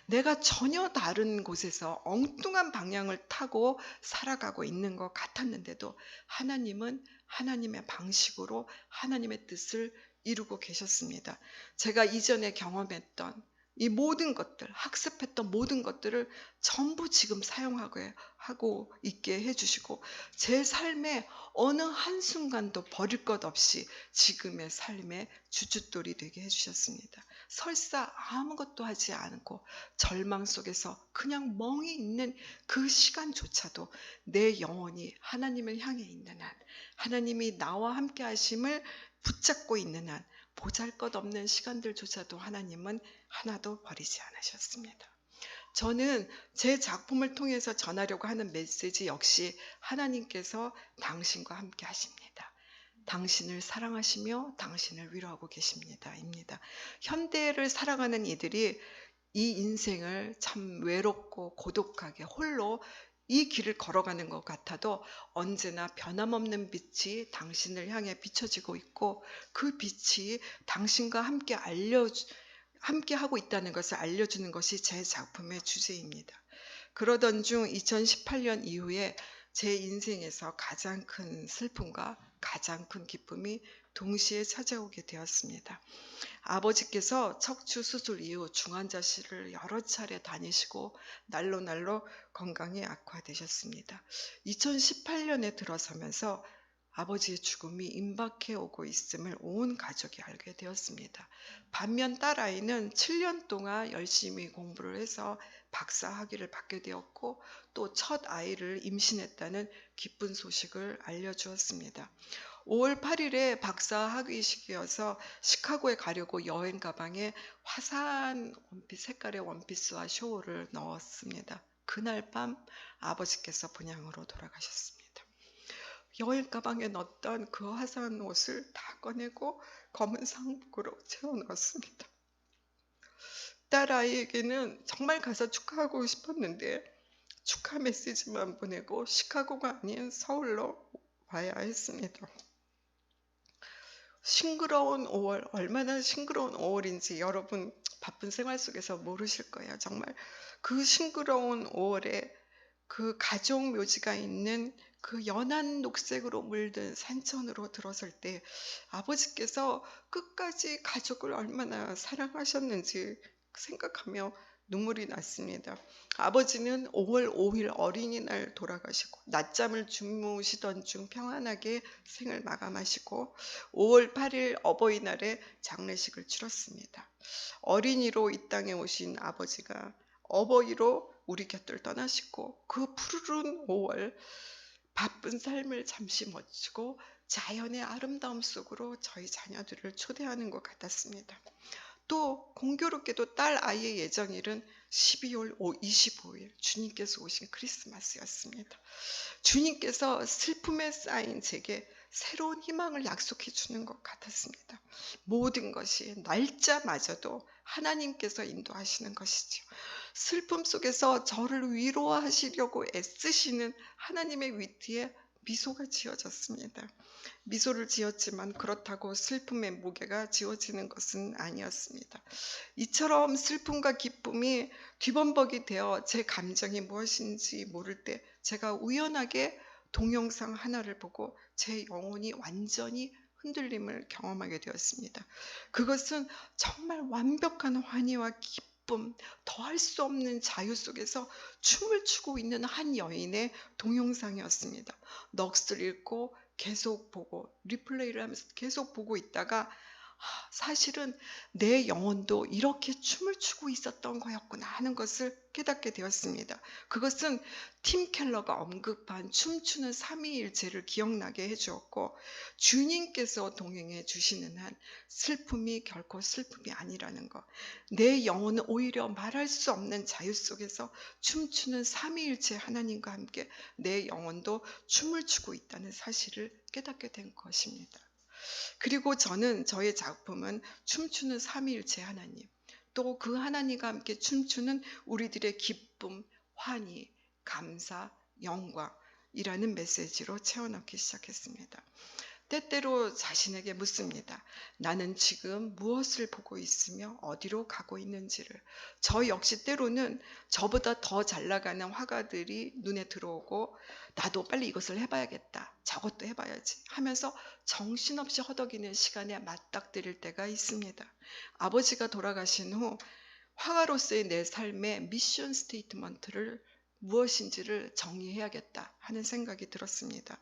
내가 전혀 다른 곳에서 엉뚱한 방향을 타고 살아가고 있는 것 같았는데도 하나님은 하나님의 방식으로 하나님의 뜻을 이루고 계셨습니다. 제가 이전에 경험했던 이 모든 것들, 학습했던 모든 것들을 전부 지금 사용하고 있게 해주시고 제 삶의 어느 한순간도 버릴 것 없이 지금의 삶의 주춧돌이 되게 해주셨습니다. 설사 아무것도 하지 않고 절망 속에서 그냥 멍이 있는 그 시간조차도 내 영혼이 하나님을 향해 있는 한, 하나님이 나와 함께 하심을 붙잡고 있는 한 보잘것없는 시간들조차도 하나님은 하나도 버리지 않으셨습니다. 저는 제 작품을 통해서 전하려고 하는 메시지 역시 하나님께서 당신과 함께 하십니다. 당신을 사랑하시며 당신을 위로하고 계십니다. 입니다. 현대를 살아가는 이들이 이 인생을 참 외롭고 고독하게 홀로 이 길을 걸어가는 것 같아도 언제나 변함없는 빛이 당신을 향해 비춰지고 있고 그 빛이 당신과 함께 하고 있다는 것을 알려주는 것이 제 작품의 주제입니다. 그러던 중 2018년 이후에 제 인생에서 가장 큰 슬픔과 가장 큰 기쁨이 동시에 찾아오게 되었습니다. 아버지께서 척추 수술 이후 중환자실을 여러 차례 다니시고 날로 건강이 악화되셨습니다. 2018년에 들어서면서 아버지의 죽음이 임박해 오고 있음을 온 가족이 알게 되었습니다. 반면 딸아이는 7년 동안 열심히 공부를 해서 박사 학위를 받게 되었고 또 첫 아이를 임신했다는 기쁜 소식을 알려주었습니다. 5월 8일에 박사 학위식이어서 시카고에 가려고 여행 가방에 화사한 색깔의 원피스와 쇼를 넣었습니다. 그날 밤 아버지께서 분향으로 돌아가셨습니다. 여행 가방에 넣었던 그 화사한 옷을 다 꺼내고 검은 상복으로 채워 넣었습니다. 딸아이에게는 정말 가서 축하하고 싶었는데 축하 메시지만 보내고 시카고가 아닌 서울로 와야 했습니다. 싱그러운 5월, 얼마나 싱그러운 5월인지 여러분 바쁜 생활 속에서 모르실 거예요. 정말 그 싱그러운 5월에 그 가족 묘지가 있는 그 연한 녹색으로 물든 산천으로 들어설 때 아버지께서 끝까지 가족을 얼마나 사랑하셨는지 생각하며 눈물이 났습니다. 아버지는 5월 5일 어린이날 돌아가시고 낮잠을 주무시던 중 평안하게 생을 마감하시고 5월 8일 어버이날에 장례식을 치렀습니다. 어린이로 이 땅에 오신 아버지가 어버이로 우리 곁을 떠나시고 그 푸르른 5월 바쁜 삶을 잠시 멈추고 자연의 아름다움 속으로 저희 자녀들을 초대하는 것 같았습니다. 또 공교롭게도 딸 아이의 예정일은 12월 25일 주님께서 오신 크리스마스였습니다. 주님께서 슬픔에 쌓인 제게 새로운 희망을 약속해 주는 것 같았습니다. 모든 것이 날짜마저도 하나님께서 인도하시는 것이죠. 슬픔 속에서 저를 위로하시려고 애쓰시는 하나님의 위트에 미소가 지어졌습니다. 미소를 지었지만 그렇다고 슬픔의 무게가 지워지는 것은 아니었습니다. 이처럼 슬픔과 기쁨이 뒤범벅이 되어 제 감정이 무엇인지 모를 때 제가 우연하게 동영상 하나를 보고 제 영혼이 완전히 흔들림을 경험하게 되었습니다. 그것은 정말 완벽한 환희와 기쁨, 더할 수 없는 자유 속에서 춤을 추고 있는 한 여인의 동영상이었습니다. 넋을 잃고 계속 보고 리플레이를 하면서 계속 보고 있다가 사실은 내 영혼도 이렇게 춤을 추고 있었던 거였구나 하는 것을 깨닫게 되었습니다. 그것은 팀 켈러가 언급한 춤추는 삼위일체를 기억나게 해주었고 주님께서 동행해 주시는 한 슬픔이 결코 슬픔이 아니라는 것, 내 영혼은 오히려 말할 수 없는 자유 속에서 춤추는 삼위일체 하나님과 함께 내 영혼도 춤을 추고 있다는 사실을 깨닫게 된 것입니다. 그리고 저는 저의 작품은 춤추는 삼위일체 하나님, 또 그 하나님과 함께 춤추는 우리들의 기쁨, 환희, 감사, 영광이라는 메시지로 채워넣기 시작했습니다. 때때로 자신에게 묻습니다. 나는 지금 무엇을 보고 있으며 어디로 가고 있는지를. 저 역시 때로는 저보다 더 잘 나가는 화가들이 눈에 들어오고 나도 빨리 이것을 해봐야겠다, 저것도 해봐야지 하면서 정신없이 허덕이는 시간에 맞닥뜨릴 때가 있습니다. 아버지가 돌아가신 후 화가로서의 내 삶의 미션 스테이트먼트를 무엇인지를 정리해야겠다 하는 생각이 들었습니다.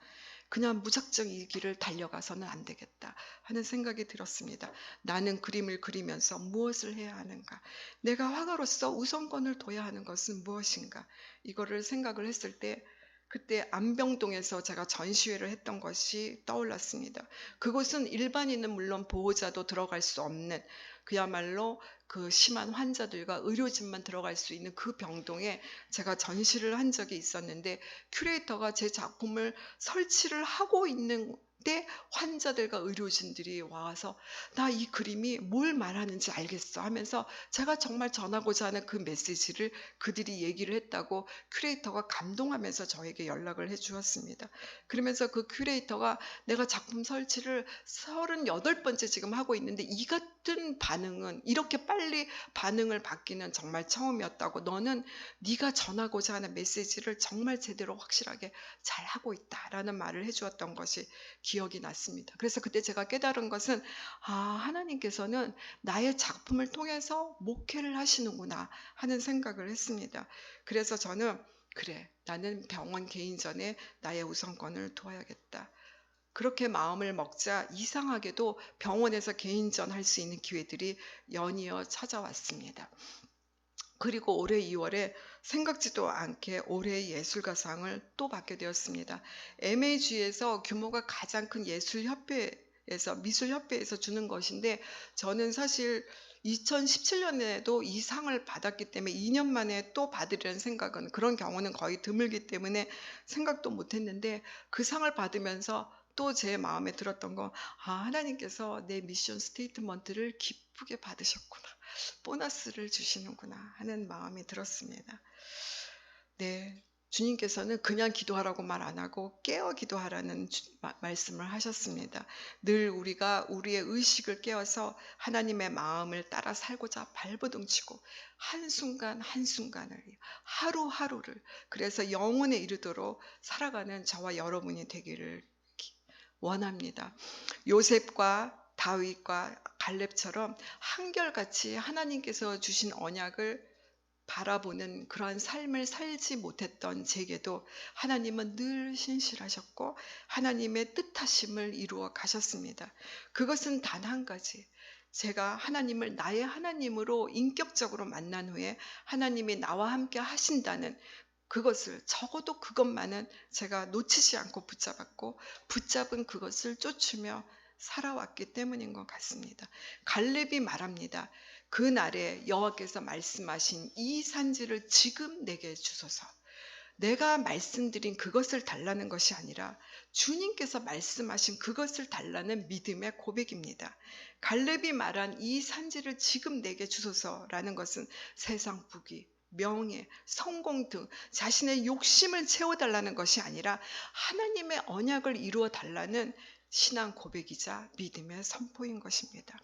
그냥 무작정 이 길을 달려가서는 안 되겠다 하는 생각이 들었습니다. 나는 그림을 그리면서 무엇을 해야 하는가? 내가 화가로서 우선권을 둬야 하는 것은 무엇인가? 이거를 생각을 했을 때 그때 안병동에서 제가 전시회를 했던 것이 떠올랐습니다. 그곳은 일반인은 물론 보호자도 들어갈 수 없는 그야말로 그 심한 환자들과 의료진만 들어갈 수 있는 그 병동에 제가 전시를 한 적이 있었는데 큐레이터가 제 작품을 설치를 하고 있는 그때 환자들과 의료진들이 와서 나 이 그림이 뭘 말하는지 알겠어 하면서 제가 정말 전하고자 하는 그 메시지를 그들이 얘기를 했다고 큐레이터가 감동하면서 저에게 연락을 해 주었습니다. 그러면서 그 큐레이터가 내가 작품 설치를 38번째 지금 하고 있는데 이 같은 반응은 이렇게 빨리 반응을 받기는 정말 처음이었다고, 너는 네가 전하고자 하는 메시지를 정말 제대로 확실하게 잘 하고 있다라는 말을 해주었던 것이 기억이 났습니다. 그래서 그때 제가 깨달은 것은 하나님께서는 나의 작품을 통해서 목회를 하시는구나 하는 생각을 했습니다. 그래서 저는 그래, 나는 병원 개인전에 나의 우선권을 두어야겠다. 그렇게 마음을 먹자 이상하게도 병원에서 개인전 할 수 있는 기회들이 연이어 찾아왔습니다. 그리고 올해 2월에 생각지도 않게 올해의 예술가상을 또 받게 되었습니다. MAG에서 규모가 가장 큰 예술협회에서, 미술협회에서 주는 것인데, 저는 사실 2017년에도 이 상을 받았기 때문에 2년 만에 또 받으려는 생각은, 그런 경우는 거의 드물기 때문에 생각도 못했는데, 그 상을 받으면서 또 제 마음에 들었던 거, 하나님께서 내 미션 스테이트먼트를 기쁘게 받으셨구나, 보너스를 주시는구나 하는 마음이 들었습니다. 네, 주님께서는 그냥 기도하라고 말 안 하고 깨어 기도하라는 말씀을 하셨습니다. 늘 우리가 우리의 의식을 깨워서 하나님의 마음을 따라 살고자 발버둥치고 한순간 한순간을, 하루하루를, 그래서 영혼에 이르도록 살아가는 저와 여러분이 되기를 원합니다. 요셉과 다윗과 갈렙처럼 한결같이 하나님께서 주신 언약을 바라보는 그러한 삶을 살지 못했던 제게도 하나님은 늘 신실하셨고 하나님의 뜻하심을 이루어 가셨습니다. 그것은 단 한 가지, 제가 하나님을 나의 하나님으로 인격적으로 만난 후에 하나님이 나와 함께 하신다는 그것을, 적어도 그것만은 제가 놓치지 않고 붙잡았고 붙잡은 그것을 쫓으며 살아왔기 때문인 것 같습니다. 갈렙이 말합니다. 그날에 여호와께서 말씀하신 이 산지를 지금 내게 주소서. 내가 말씀드린 그것을 달라는 것이 아니라 주님께서 말씀하신 그것을 달라는 믿음의 고백입니다. 갈렙이 말한 이 산지를 지금 내게 주소서라는 것은 세상 부귀, 명예, 성공 등 자신의 욕심을 채워달라는 것이 아니라 하나님의 언약을 이루어 달라는 신앙 고백이자 믿음의 선포인 것입니다.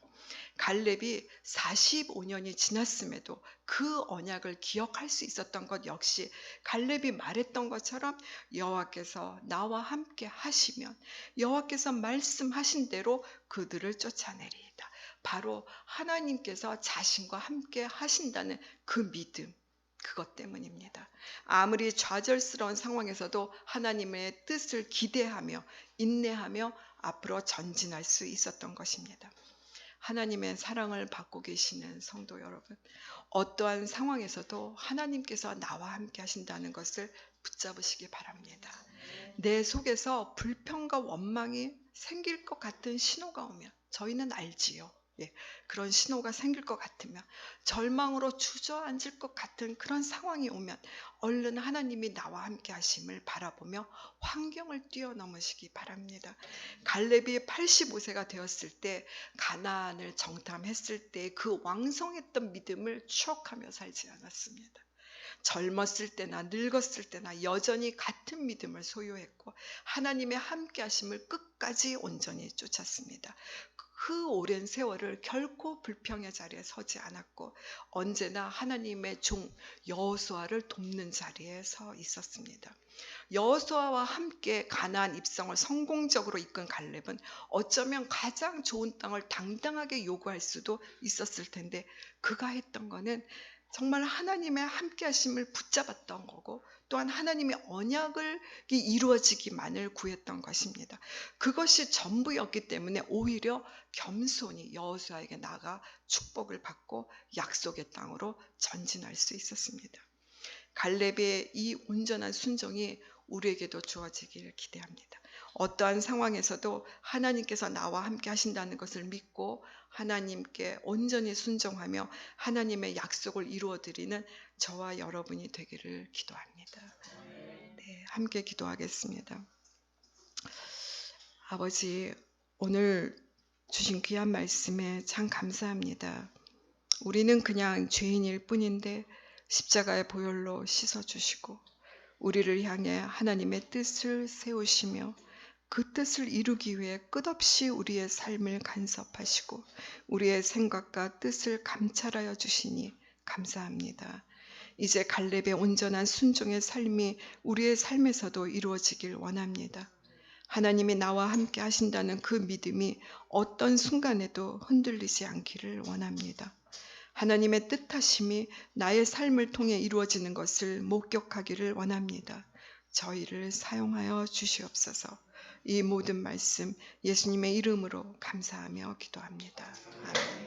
갈렙이 45년이 지났음에도 그 언약을 기억할 수 있었던 것 역시 갈렙이 말했던 것처럼 여호와께서 나와 함께 하시면 여호와께서 말씀하신 대로 그들을 쫓아내리이다. 바로 하나님께서 자신과 함께 하신다는 그 믿음, 그것 때문입니다. 아무리 좌절스러운 상황에서도 하나님의 뜻을 기대하며 인내하며 앞으로 전진할 수 있었던 것입니다. 하나님의 사랑을 받고 계시는 성도 여러분, 어떠한 상황에서도 하나님께서 나와 함께 하신다는 것을 붙잡으시기 바랍니다. 내 속에서 불평과 원망이 생길 것 같은 신호가 오면, 저희는 알지요. 그런 신호가 생길 것 같으면, 절망으로 주저앉을 것 같은 그런 상황이 오면 얼른 하나님이 나와 함께 하심을 바라보며 환경을 뛰어넘으시기 바랍니다. 갈렙이 85세가 되었을 때 가나안을 정탐했을 때 그 왕성했던 믿음을 추억하며 살지 않았습니다. 젊었을 때나 늙었을 때나 여전히 같은 믿음을 소유했고 하나님의 함께 하심을 끝까지 온전히 쫓았습니다. 그 오랜 세월을 결코 불평의 자리에 서지 않았고 언제나 하나님의 종 여호수아를 돕는 자리에 서 있었습니다. 여호수아와 함께 가나안 입성을 성공적으로 이끈 갈렙은 어쩌면 가장 좋은 땅을 당당하게 요구할 수도 있었을 텐데, 그가 했던 거는 정말 하나님의 함께 하심을 붙잡았던 거고 또한 하나님의 언약을 이루어지기만을 구했던 것입니다. 그것이 전부였기 때문에 오히려 겸손히 여호수아에게 나아가 축복을 받고 약속의 땅으로 전진할 수 있었습니다. 갈렙의 이 온전한 순종이 우리에게도 주어지기를 기대합니다. 어떠한 상황에서도 하나님께서 나와 함께 하신다는 것을 믿고 하나님께 온전히 순종하며 하나님의 약속을 이루어드리는 저와 여러분이 되기를 기도합니다. 네, 함께 기도하겠습니다. 아버지, 오늘 주신 귀한 말씀에 참 감사합니다. 우리는 그냥 죄인일 뿐인데 십자가의 보혈로 씻어주시고 우리를 향해 하나님의 뜻을 세우시며 그 뜻을 이루기 위해 끝없이 우리의 삶을 간섭하시고 우리의 생각과 뜻을 감찰하여 주시니 감사합니다. 이제 갈렙의 온전한 순종의 삶이 우리의 삶에서도 이루어지길 원합니다. 하나님이 나와 함께 하신다는 그 믿음이 어떤 순간에도 흔들리지 않기를 원합니다. 하나님의 뜻하심이 나의 삶을 통해 이루어지는 것을 목격하기를 원합니다. 저희를 사용하여 주시옵소서. 이 모든 말씀 예수님의 이름으로 감사하며 기도합니다. 아멘.